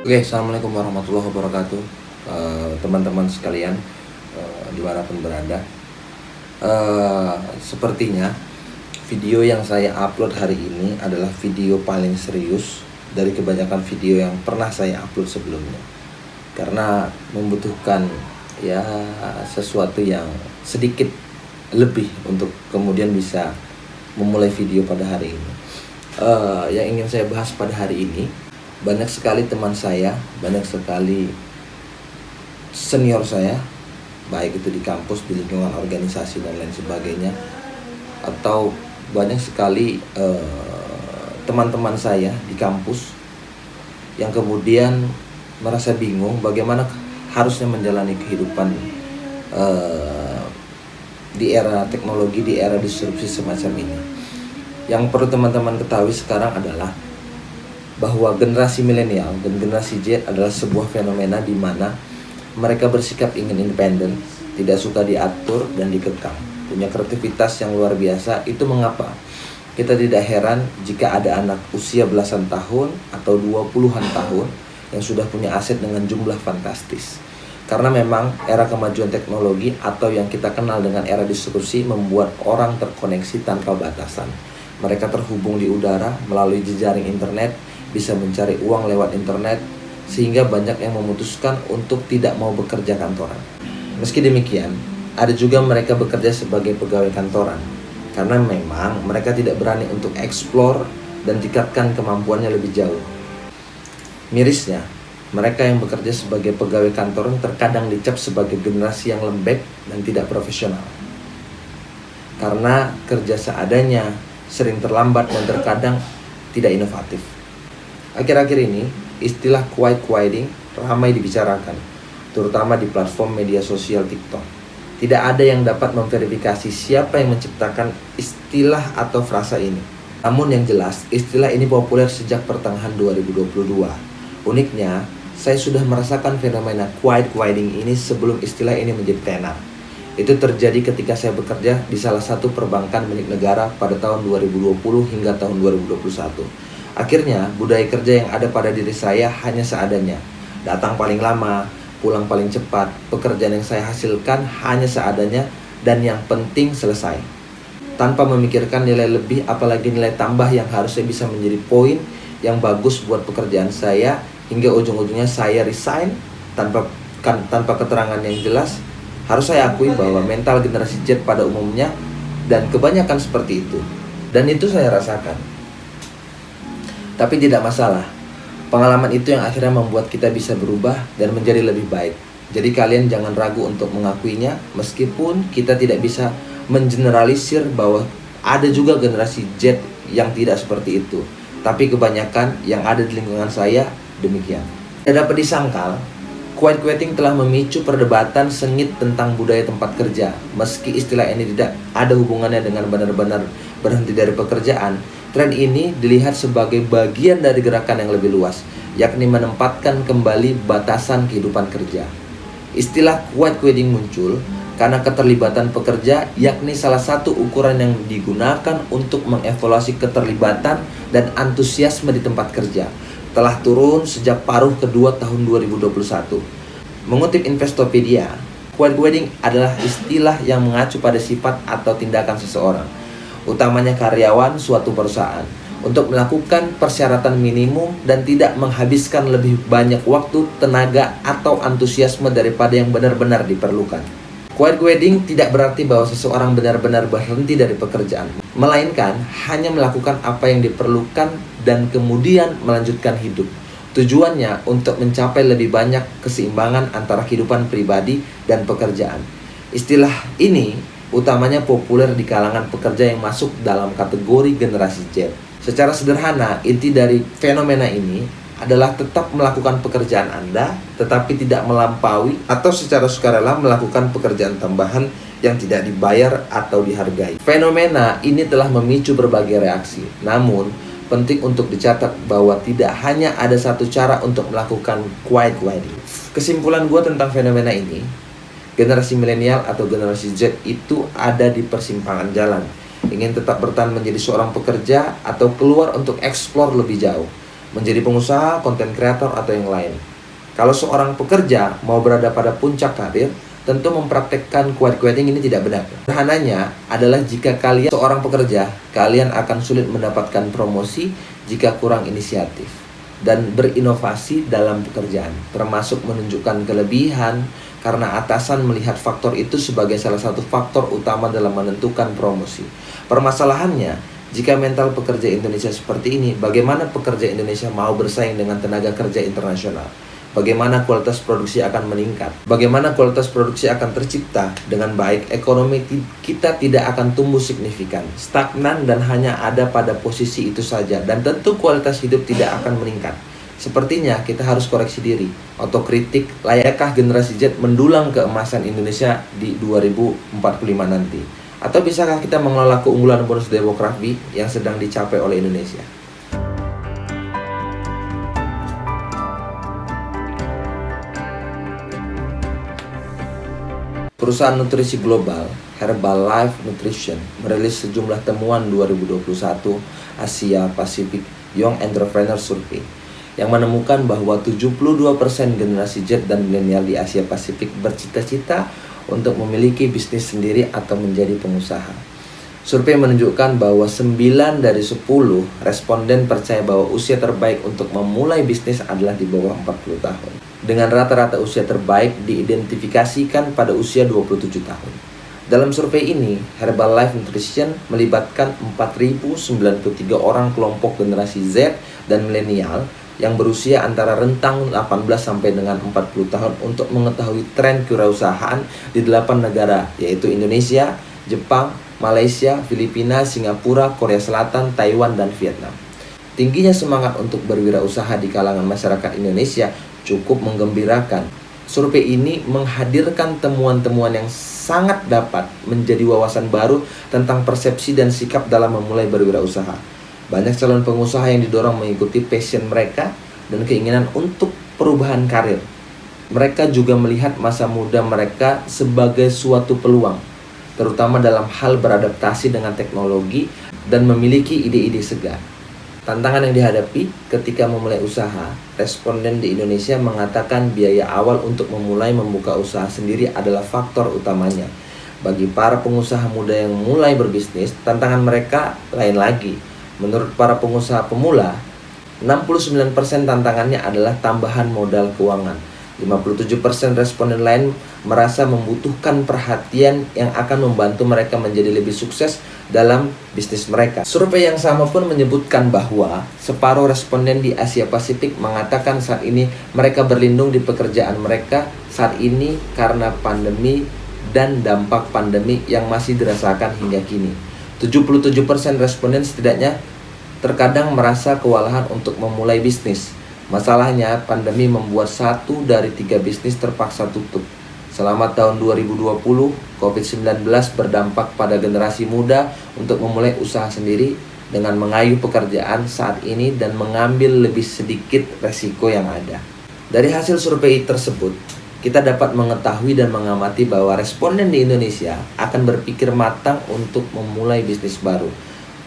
Oke, assalamualaikum warahmatullahi wabarakatuh, teman-teman sekalian, dimanapun berada. Sepertinya video yang saya upload hari ini adalah video paling serius dari kebanyakan video yang pernah saya upload sebelumnya, karena membutuhkan ya sesuatu yang sedikit lebih untuk kemudian bisa memulai video pada hari ini. Yang ingin saya bahas pada hari ini, banyak sekali teman saya, banyak sekali senior saya, baik itu di kampus, di lingkungan organisasi dan lain sebagainya, atau banyak sekali teman-teman saya di kampus yang kemudian merasa bingung bagaimana harusnya menjalani kehidupan di era teknologi, di era disrupsi semacam ini. Yang perlu teman-teman ketahui sekarang adalah bahwa generasi milenial dan generasi Z adalah sebuah fenomena di mana mereka bersikap ingin independen, tidak suka diatur dan dikekang, punya kreativitas yang luar biasa. Itu mengapa kita tidak heran jika ada anak usia belasan tahun atau 20-an tahun yang sudah punya aset dengan jumlah fantastis. Karena memang era kemajuan teknologi atau yang kita kenal dengan era disrupsi membuat orang terkoneksi tanpa batasan. Mereka terhubung di udara melalui jejaring internet, bisa mencari uang lewat internet, sehingga banyak yang memutuskan untuk tidak mau bekerja kantoran. Meski demikian, ada juga mereka bekerja sebagai pegawai kantoran, karena memang mereka tidak berani untuk eksplor dan tingkatkan kemampuannya lebih jauh. Mirisnya, mereka yang bekerja sebagai pegawai kantoran terkadang dicap sebagai generasi yang lembek dan tidak profesional, karena kerja seadanya, sering terlambat dan terkadang tidak inovatif. Akhir-akhir ini, istilah quiet quitting ramai dibicarakan, terutama di platform media sosial TikTok. Tidak ada yang dapat memverifikasi siapa yang menciptakan istilah atau frasa ini. Namun yang jelas, istilah ini populer sejak pertengahan 2022. Uniknya, saya sudah merasakan fenomena quiet quitting ini sebelum istilah ini menjadi tenar. Itu terjadi ketika saya bekerja di salah satu perbankan milik negara pada tahun 2020 hingga tahun 2021. Akhirnya, budaya kerja yang ada pada diri saya hanya seadanya. Datang paling lama, pulang paling cepat, pekerjaan yang saya hasilkan hanya seadanya, dan yang penting selesai. Tanpa memikirkan nilai lebih, apalagi nilai tambah yang harusnya bisa menjadi poin yang bagus buat pekerjaan saya, hingga ujung-ujungnya saya resign tanpa keterangan yang jelas. Harus saya akui bahwa mental generasi Z pada umumnya dan kebanyakan seperti itu. Dan itu saya rasakan. Tapi tidak masalah, pengalaman itu yang akhirnya membuat kita bisa berubah dan menjadi lebih baik. Jadi kalian jangan ragu untuk mengakuinya, meskipun kita tidak bisa mengeneralisir bahwa ada juga generasi Z yang tidak seperti itu. Tapi kebanyakan yang ada di lingkungan saya demikian. Tidak dapat disangkal, quiet quitting telah memicu perdebatan sengit tentang budaya tempat kerja. Meski istilah ini tidak ada hubungannya dengan benar-benar berhenti dari pekerjaan, tren ini dilihat sebagai bagian dari gerakan yang lebih luas, yakni menempatkan kembali batasan kehidupan kerja. Istilah quiet quitting muncul karena keterlibatan pekerja, yakni salah satu ukuran yang digunakan untuk mengevaluasi keterlibatan dan antusiasme di tempat kerja, telah turun sejak paruh kedua tahun 2021. Mengutip Investopedia, quiet quitting adalah istilah yang mengacu pada sifat atau tindakan seseorang, utamanya karyawan suatu perusahaan, untuk melakukan persyaratan minimum dan tidak menghabiskan lebih banyak waktu, tenaga, atau antusiasme daripada yang benar-benar diperlukan. Quiet quitting tidak berarti bahwa seseorang benar-benar berhenti dari pekerjaan, melainkan hanya melakukan apa yang diperlukan dan kemudian melanjutkan hidup. Tujuannya untuk mencapai lebih banyak keseimbangan antara kehidupan pribadi dan pekerjaan. Istilah ini utamanya populer di kalangan pekerja yang masuk dalam kategori generasi Z. Secara sederhana, inti dari fenomena ini adalah tetap melakukan pekerjaan Anda, tetapi tidak melampaui atau secara sukarela melakukan pekerjaan tambahan yang tidak dibayar atau dihargai. Fenomena ini telah memicu berbagai reaksi. Namun, penting untuk dicatat bahwa tidak hanya ada satu cara untuk melakukan quiet quitting. Kesimpulan gue tentang fenomena ini, generasi milenial atau generasi Z itu ada di persimpangan jalan. Ingin tetap bertahan menjadi seorang pekerja atau keluar untuk eksplor lebih jauh. menjadi pengusaha, konten kreator, atau yang lain. Kalau seorang pekerja mau berada pada puncak karir, tentu mempraktekkan quiet quitting ini tidak benar. Sederhananya adalah jika kalian seorang pekerja, kalian akan sulit mendapatkan promosi jika kurang inisiatif dan berinovasi dalam pekerjaan, termasuk menunjukkan kelebihan karena atasan melihat faktor itu sebagai salah satu faktor utama dalam menentukan promosi. Permasalahannya, jika mental pekerja Indonesia seperti ini, bagaimana pekerja Indonesia mau bersaing dengan tenaga kerja internasional? Bagaimana kualitas produksi akan meningkat? Bagaimana kualitas produksi akan tercipta dengan baik? Ekonomi kita tidak akan tumbuh signifikan, stagnan dan hanya ada pada posisi itu saja. Dan tentu kualitas hidup tidak akan meningkat. Sepertinya kita harus koreksi diri, otokritik, layakkah generasi Z mendulang keemasan Indonesia di 2045 nanti? Atau bisakah kita mengelola keunggulan bonus demografi yang sedang dicapai oleh Indonesia? Perusahaan nutrisi global Herbalife Nutrition merilis sejumlah temuan 2021 Asia Pacific Young Entrepreneur Survey yang menemukan bahwa 72% generasi Z dan milenial di Asia Pasifik bercita-cita untuk memiliki bisnis sendiri atau menjadi pengusaha. Survei menunjukkan bahwa 9 dari 10 responden percaya bahwa usia terbaik untuk memulai bisnis adalah di bawah 40 tahun. Dengan rata-rata usia terbaik diidentifikasikan pada usia 27 tahun. Dalam survei ini, Herbalife Nutrition melibatkan 4.093 orang kelompok generasi Z dan milenial yang berusia antara rentang 18 sampai dengan 40 tahun untuk mengetahui tren kewirausahaan di 8 negara, yaitu Indonesia, Jepang, Malaysia, Filipina, Singapura, Korea Selatan, Taiwan, dan Vietnam. Tingginya semangat untuk berwirausaha di kalangan masyarakat Indonesia cukup menggembirakan. Survei ini menghadirkan temuan-temuan yang sangat dapat menjadi wawasan baru tentang persepsi dan sikap dalam memulai berwirausaha. Banyak calon pengusaha yang didorong mengikuti passion mereka dan keinginan untuk perubahan karir. Mereka juga melihat masa muda mereka sebagai suatu peluang, terutama dalam hal beradaptasi dengan teknologi dan memiliki ide-ide segar. Tantangan yang dihadapi ketika memulai usaha, responden di Indonesia mengatakan biaya awal untuk memulai membuka usaha sendiri adalah faktor utamanya. Bagi para pengusaha muda yang mulai berbisnis, tantangan mereka lain lagi. Menurut para pengusaha pemula, 69% tantangannya adalah tambahan modal keuangan. 57% responden lain merasa membutuhkan perhatian yang akan membantu mereka menjadi lebih sukses dalam bisnis mereka. Survei yang sama pun menyebutkan bahwa separuh responden di Asia Pasifik mengatakan saat ini mereka berlindung di pekerjaan mereka saat ini karena pandemi dan dampak pandemi yang masih dirasakan hingga kini. 77% responden setidaknya terkadang merasa kewalahan untuk memulai bisnis. Masalahnya, pandemi membuat 1 dari 3 bisnis terpaksa tutup. Selama tahun 2020, COVID-19 berdampak pada generasi muda untuk memulai usaha sendiri dengan mengayuh pekerjaan saat ini dan mengambil lebih sedikit resiko yang ada. Dari hasil survei tersebut, kita dapat mengetahui dan mengamati bahwa responden di Indonesia akan berpikir matang untuk memulai bisnis baru.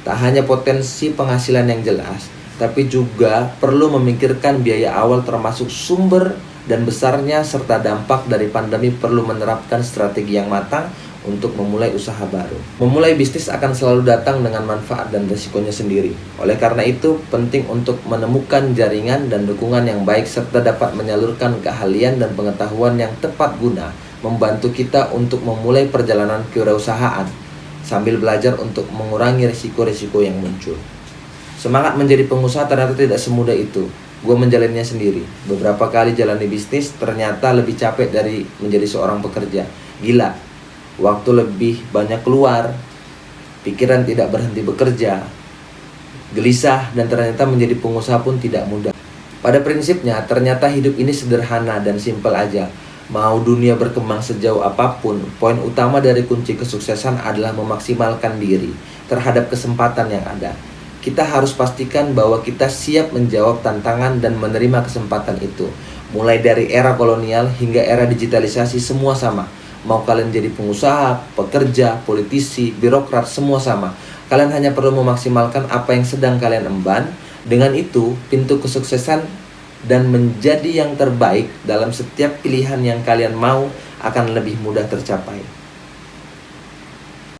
Tak hanya potensi penghasilan yang jelas, tapi juga perlu memikirkan biaya awal termasuk sumber dan besarnya serta dampak dari pandemi. Perlu menerapkan strategi yang matang untuk memulai usaha baru. Memulai bisnis akan selalu datang dengan manfaat dan risikonya sendiri. Oleh karena itu, penting untuk menemukan jaringan dan dukungan yang baik serta dapat menyalurkan keahlian dan pengetahuan yang tepat guna membantu kita untuk memulai perjalanan kewirausahaan sambil belajar untuk mengurangi risiko-risiko yang muncul. Semangat menjadi pengusaha ternyata tidak semudah itu. Gue menjalannya sendiri. Beberapa kali jalani bisnis ternyata lebih capek dari menjadi seorang pekerja. Gila, waktu lebih banyak keluar, pikiran tidak berhenti bekerja, gelisah, dan ternyata menjadi pengusaha pun tidak mudah. Pada prinsipnya, ternyata hidup ini sederhana dan simpel aja. Mau dunia berkembang sejauh apapun, poin utama dari kunci kesuksesan adalah memaksimalkan diri terhadap kesempatan yang ada. Kita harus pastikan bahwa kita siap menjawab tantangan dan menerima kesempatan itu. Mulai dari era kolonial hingga era digitalisasi, semua sama. Mau kalian jadi pengusaha, pekerja, politisi, birokrat, semua sama. Kalian hanya perlu memaksimalkan apa yang sedang kalian emban. Dengan itu, pintu kesuksesan dan menjadi yang terbaik dalam setiap pilihan yang kalian mau akan lebih mudah tercapai.